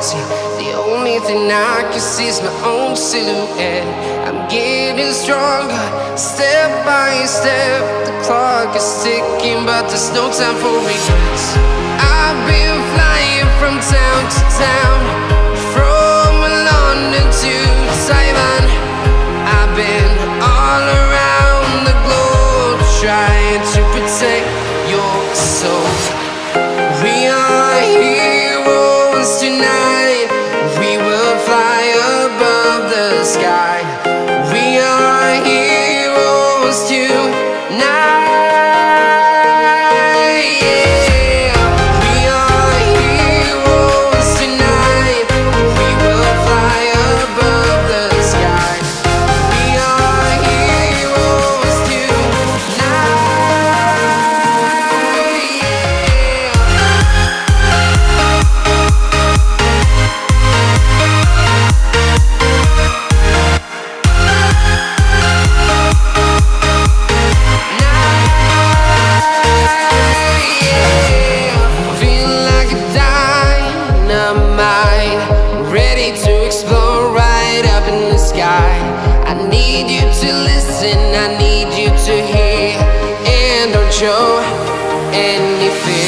see. The only thing I can see is my own silhouette. I'm getting stronger, step by step. The clock is ticking, but there's no time for regrets. I've been flying from town to town, from London to Taiwan. I've been all around the globe, trying to protect your soul. We are heroes tonight. We will fly above the sky. We are heroes tonight. Yeah. We are heroes tonight. We will fly above the sky. We are heroes tonight. Feel like a dynamite, ready to explode right up in the sky. I need you to listen, I need you to hear, and don't show any fear.